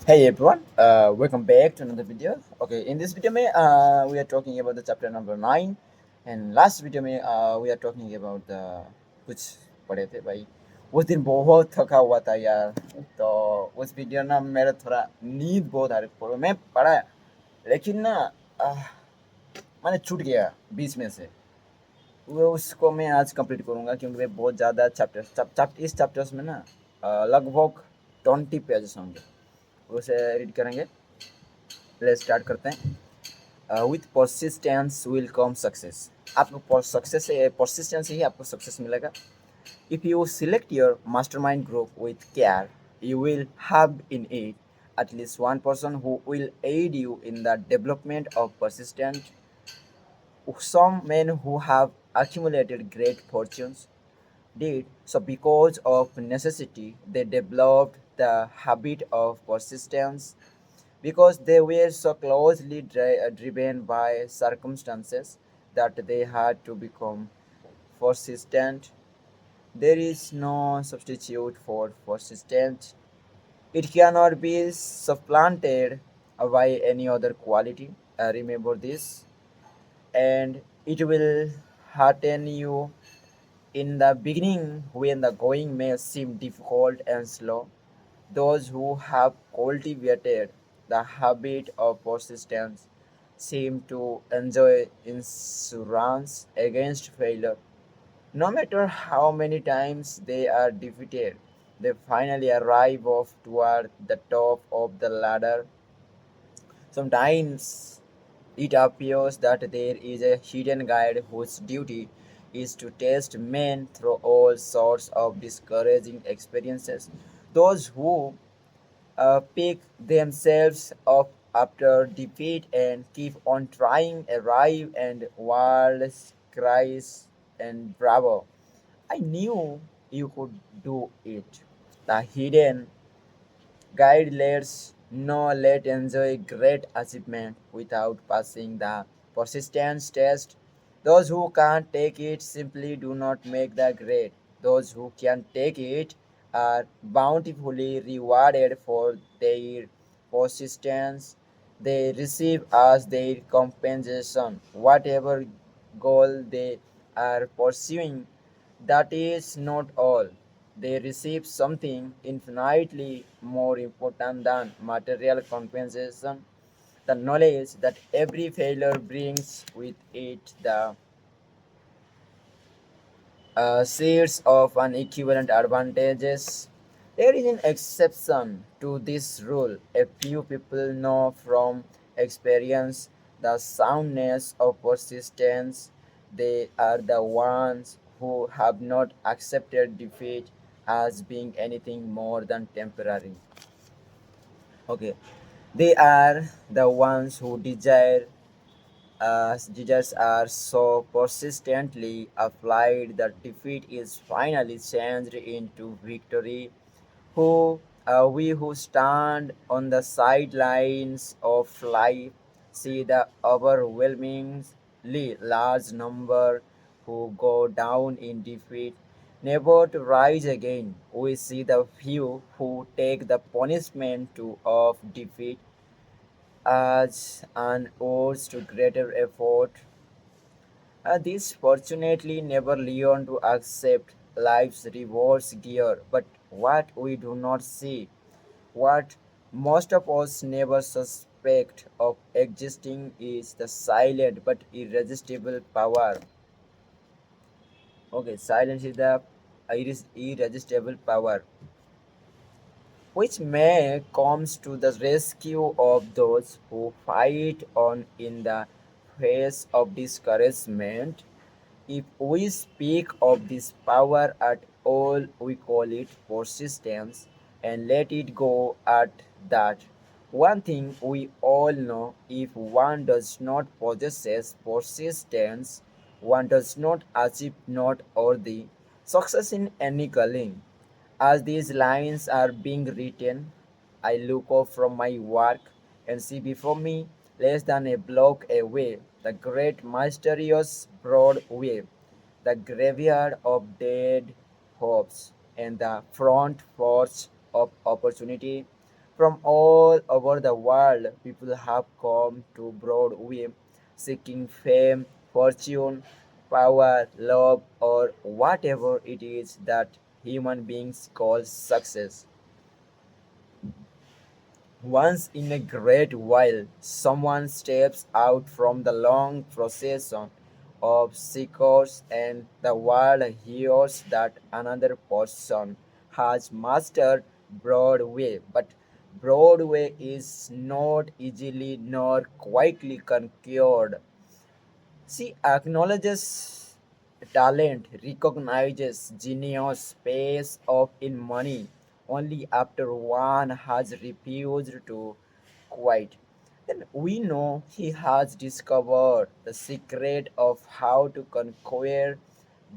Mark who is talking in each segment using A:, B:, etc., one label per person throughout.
A: Hey everyone, welcome back to another video. Okay, in this video we are talking about the chapter number 9 and last video we are talking about the कुछ पढ़े थे भाई। उस दिन बहुत थका हुआ था यार। तो उस वीडियो ना मेरा थोड़ा नींद बहुत आ रही मैं पढ़ा लेकिन ना आह, मैंने छूट गया बीच में से। वो उसको मैं आज कंप्लीट करूँगा क्योंकि वे बहुत ज़्यादा इस चैप्टर्स में ना लगभग 20 पेजेस होंगे। उसे रीड करेंगे। पहले स्टार्ट करते हैं। With persistence will come success. आपको सक्सेस से परसिस्टेंस से ही आपको सक्सेस मिलेगा। If you select your mastermind group with care you will have in it at least one person who will aid you in the development of persistent. Some men who have accumulated great fortunes did so because of necessity. They developed the habit of persistence because they were so closely driven by circumstances that they had to become persistent. There is no substitute for persistence. It cannot be supplanted by any other quality. Remember this, and it will hearten you in the beginning when the going may seem difficult and slow. Those who have cultivated the habit of persistence seem to enjoy insurance against failure. No matter how many times they are defeated, they finally arrive off toward the top of the ladder. Sometimes it appears that there is a hidden guide whose duty is to test men through all sorts of discouraging experiences. Those who pick themselves up after defeat and keep on trying arrive and world cries and bravo. I knew you could do it. The hidden guide lets know let enjoy great achievement without passing the persistence test. Those who can't take it simply do not make the grade. Those who can take it are bountifully rewarded for their persistence. They receive as their compensation whatever goal they are pursuing. That is not all. They receive something infinitely more important than material compensation, the knowledge that every failure brings with it the seeds of unequivalent advantages. There is an exception to this rule. A few people know from experience the soundness of persistence. They are the ones who have not accepted defeat as being anything more than temporary. Okay, they are the ones who desires are so persistently applied that defeat is finally changed into victory. We who stand on the sidelines of life see the overwhelmingly large number who go down in defeat, never to rise again. We see the few who take the punishment of defeat as an urge to greater effort. These fortunately never learn to accept life's rewards gear, but what we do not see, what most of us never suspect of existing is the silent but irresistible power. Okay, silence is the irresistible power which may comes to the rescue of those who fight on in the face of discouragement. If we speak of this power at all, we call it persistence and let it go at that. One thing we all know, if one does not possess persistence, one does not achieve not worthy success in any calling. As these lines are being written, I look up from my work and see before me, less than a block away, the great mysterious broad way, the graveyard of dead hopes, and the front porch of opportunity. From all over the world, people have come to Broadway seeking fame, fortune, power, love, or whatever it is that human beings call success. Once in a great while, someone steps out from the long procession of seekers, and the world hears that another person has mastered Broadway. But Broadway is not easily nor quietly conquered. She acknowledges talent, recognizes genius, pays off in money only after one has refused to quit. Then we know he has discovered the secret of how to conquer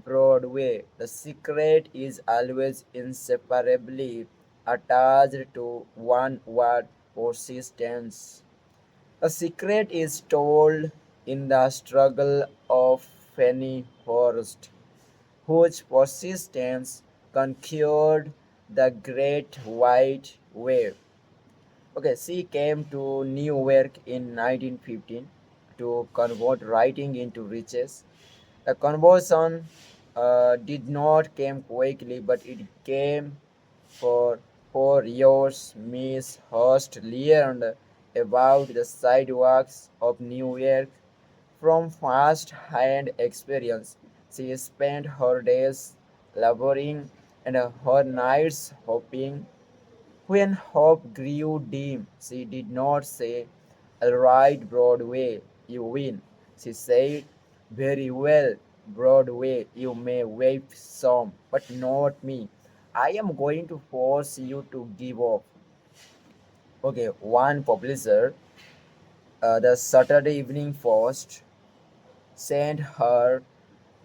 A: Broadway. The secret is always inseparably attached to one word: persistence. A secret is told in the struggle of Fanny Forrest, whose persistence conquered the Great White Way. Okay, she came to New York in 1915 to convert writing into riches. The conversion did not come quickly, but it came for 4 years. Miss Hurst learned about the sidewalks of New York from first-hand experience. She spent her days laboring and her nights hoping. When hope grew dim, she did not say, "All right, Broadway, you win." She said, "Very well, Broadway, you may wave some, but not me. I am going to force you to give up." Okay, one publisher, the Saturday Evening Post, sent her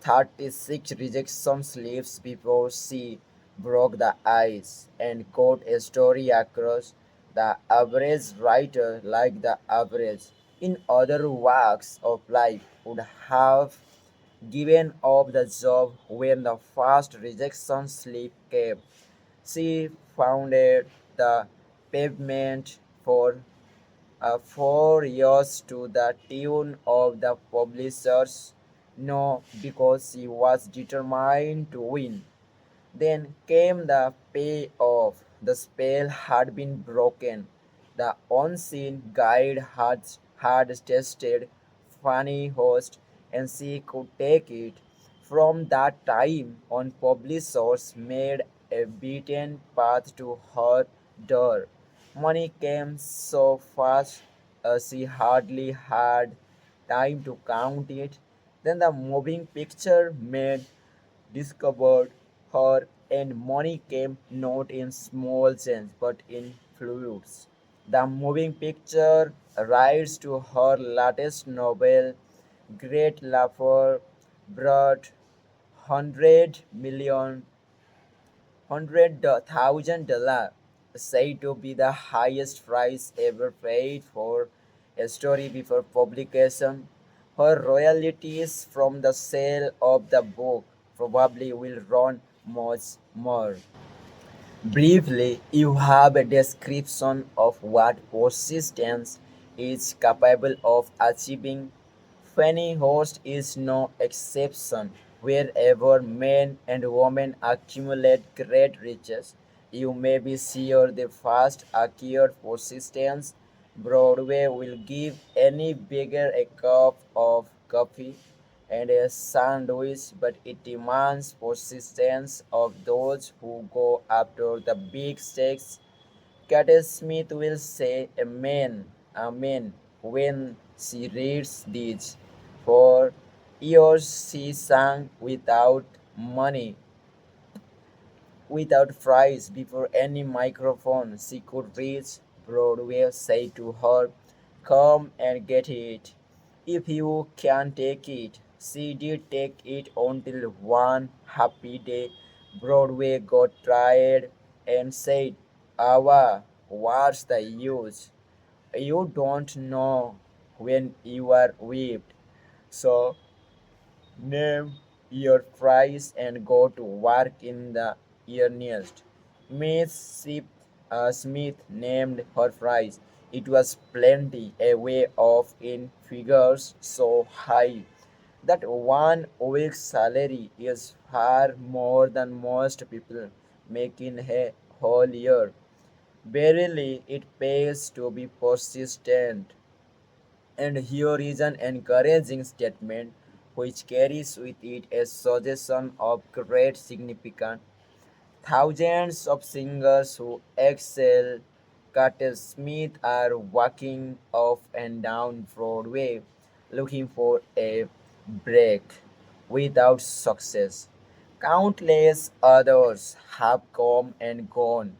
A: 36 rejection slips before she broke the ice and got a story across. The average writer, like the average in other walks of life, would have given up the job when the first rejection slip came. She founded the pavement for 4 years to the tune of the publisher's no, because she was determined to win. Then came the payoff. The spell had been broken. The unseen guide had tested Fanny Host, and she could take it. From that time on, publishers made a beaten path to her door. Money came so fast, she hardly had time to count it. Then the moving picture made discovered her, and money came not in small change but in fluids. The moving picture rides to her latest novel, Great Laughter, brought 100,000 dollars, said to be the highest price ever paid for a story before publication. Her royalties from the sale of the book probably will run much more. Briefly, you have a description of what persistence is capable of achieving. Fanny Host is no exception. Wherever men and women accumulate great riches, you may be sure the fast acquired persistence. Broadway will give any beggar a cup of coffee and a sandwich, but it demands persistence of those who go after the big stakes. Kate Smith will say Amen, Amen when she reads these. For years she sang without money, without price, before any microphone she could reach. Broadway said to her, "Come and get it, if you can take it." She did take it until one happy day Broadway got tired and said, "Ava, what's the use? You don't know when you are whipped. So name your price and go to work in the earnest." Miss Ship Smith named her price. It was plenty, a way of in figures so high that 1 week's salary is far more than most people make in a whole year. Verily, it pays to be persistent. And here is an encouraging statement which carries with it a suggestion of great significance. Thousands of singers who excel Curtis Smith are walking up and down Broadway looking for a break without success. Countless others have come and gone.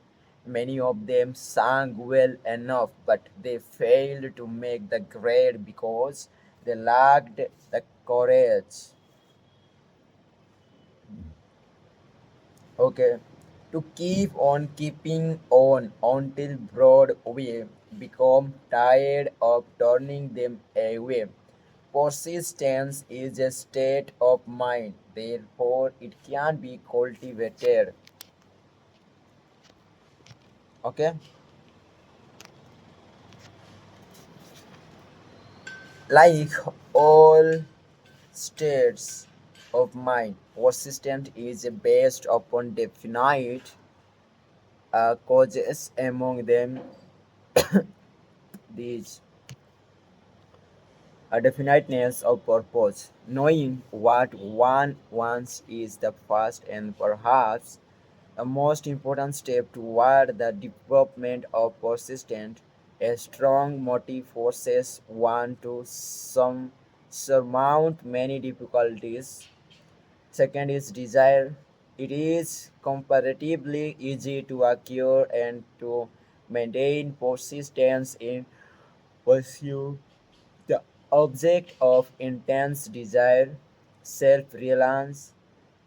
A: Many of them sang well enough, but they failed to make the grade because they lacked the courage. Okay, to keep on keeping on until Broadway become tired of turning them away. Persistence is a state of mind, therefore it can be cultivated. Okay, like all states of mind, persistence is based upon definite causes. Among them, these a definiteness of purpose. Knowing what one wants is the first and perhaps the most important step toward the development of persistence. A strong motive forces one to surmount many difficulties. Second is desire. It is comparatively easy to acquire and to maintain persistence in pursuit the object of intense desire, self reliance,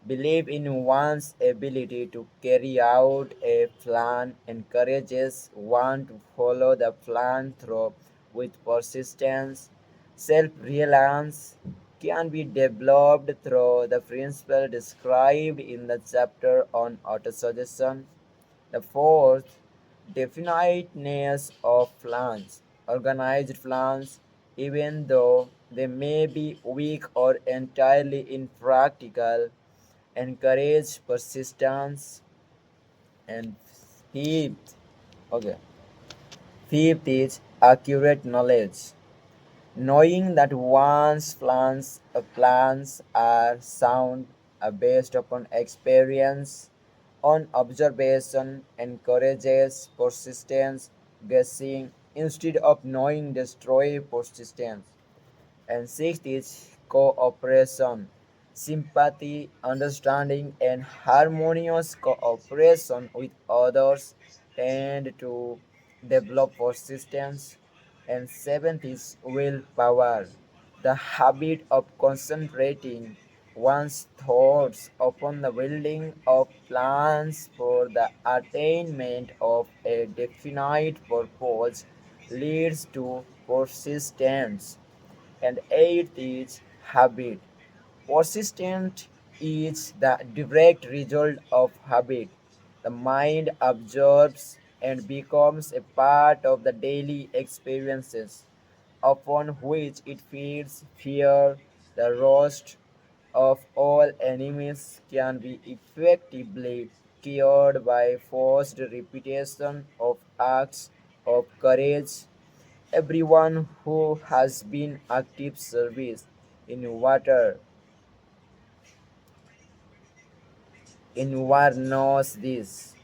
A: belief in one's ability to carry out a plan encourages one to follow the plan through with persistence. Self reliance can be developed through the principle described in the chapter on autosuggestion. The fourth, definiteness of plans. Organized plans, even though they may be weak or entirely impractical, encourage persistence. And fifth, okay, fifth is accurate knowledge. Knowing that one's plans are sound are based upon experience, on observation, encourages persistence, guessing instead of knowing destroy persistence. And sixth is cooperation. Sympathy, understanding, and harmonious cooperation with others tend to develop persistence. And seventh is willpower. The habit of concentrating one's thoughts upon the building of plans for the attainment of a definite purpose leads to persistence. And eighth is habit. Persistent is the direct result of habit. The mind absorbs and becomes a part of the daily experiences upon which it feeds. Fear, the roast of all enemies, can be effectively cured by forced repetition of acts of courage. Everyone who has been active service in war knows this.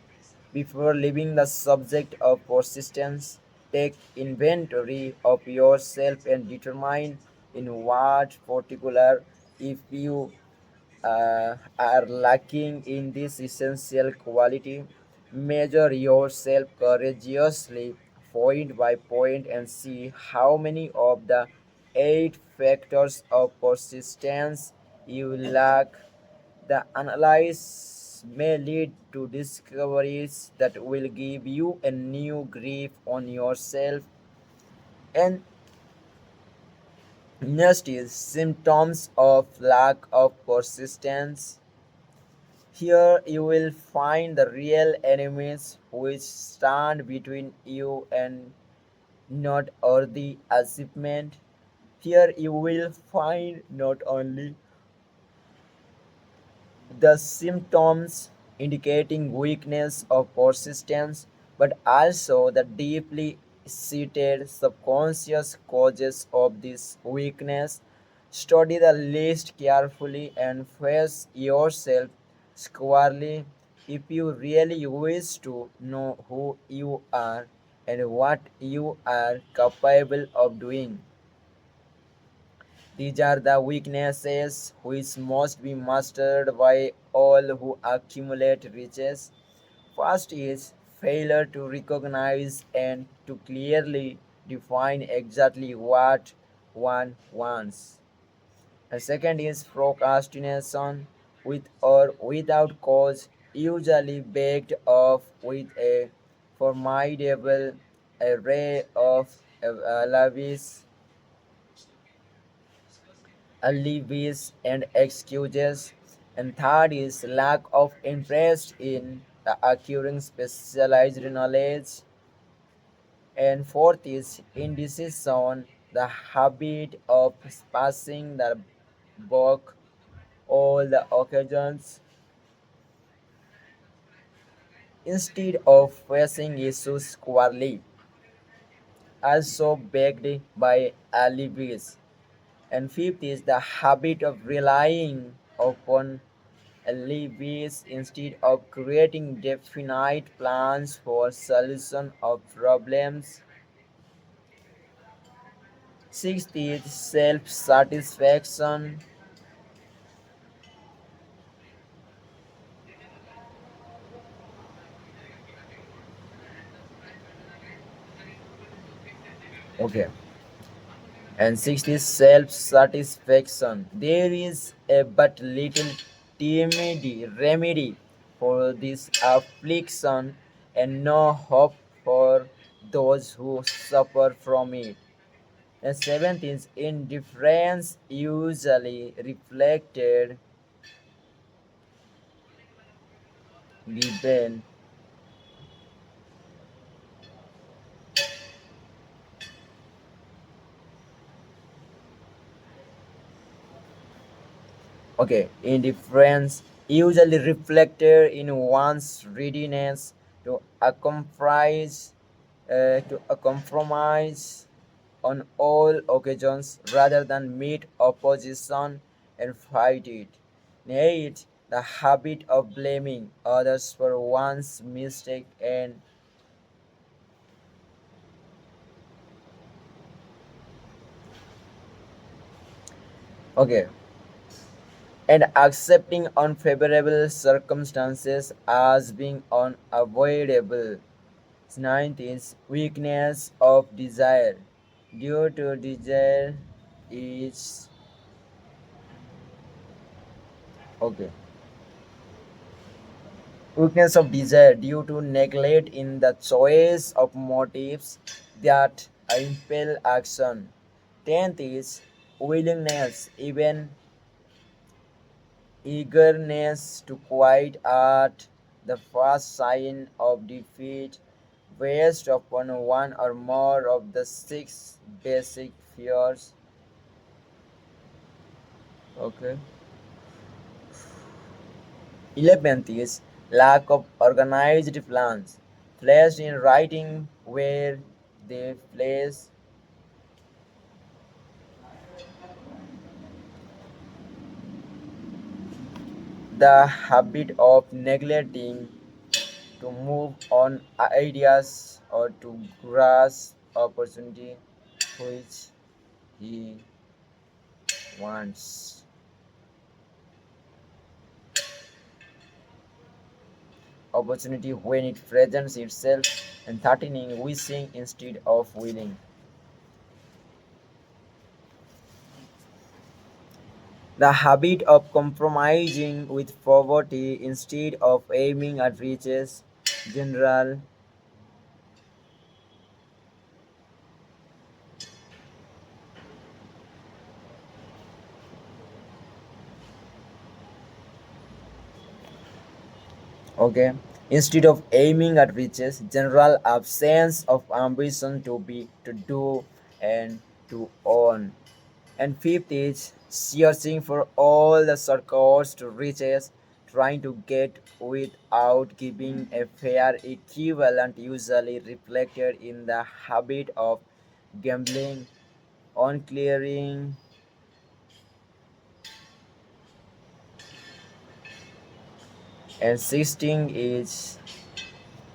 A: Before leaving the subject of persistence, take inventory of yourself and determine in what particular if you are lacking in this essential quality. Measure yourself courageously, point by point, and see how many of the 8 factors of persistence you lack. The analysis may lead to discoveries that will give you a new grip on yourself. And next is symptoms of lack of persistence. Here you will find the real enemies which stand between you and not worthy achievement. Here you will find not only the symptoms indicating weakness or persistence, but also the deeply seated subconscious causes of this weakness. Study the list carefully and face yourself squarely if you really wish to know who you are and what you are capable of doing. These are the weaknesses which must be mastered by all who accumulate riches. First is failure to recognize and to clearly define exactly what one wants. And second is procrastination with or without cause, usually backed up with a formidable array of lavish alibis and excuses. And third is lack of interest in acquiring specialized knowledge. And fourth is indecision, the habit of passing the buck all the occasions instead of facing issues squarely, also backed by alibis. And fifth is the habit of relying upon alibis instead of creating definite plans for solution of problems. Sixth is self-satisfaction. Okay. And sixth is self-satisfaction. There is a but little remedy for this affliction and no hope for those who suffer from it. And seventh is indifference, usually reflected given. Okay, indifference usually reflected in one's readiness to a compromise on all occasions rather than meet opposition and fight it. Nay, the habit of blaming others for one's mistake and okay, and accepting unfavorable circumstances as being unavoidable. Ninth is weakness of desire. Due to desire is okay. Weakness of desire due to neglect in the choice of motives that impel action. Tenth is willingness, even eagerness to quit at the first sign of defeat, based upon one or more of the six basic fears. Okay. 11th is lack of organized plans, placed in writing where they place the habit of neglecting to move on ideas or to grasp opportunity which he wants. Opportunity when it presents itself, and 13 wishing instead of willing. The habit of compromising with poverty instead of aiming at riches. General. Okay. instead of aiming at riches, general absence of ambition to be, to do, and to own. And fifth is searching for all the shortcuts to riches, trying to get without giving a fair equivalent, usually reflected in the habit of gambling, on clearing. And sixteen is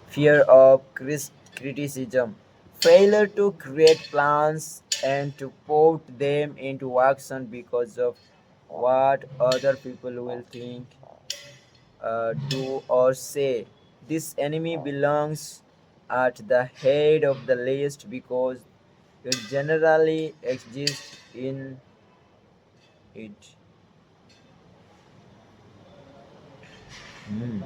A: fear of criticism, failure to create plans and to put them into action because of what other people will think, do, or say. This enemy belongs at the head of the list because it generally exists in it. Hmm.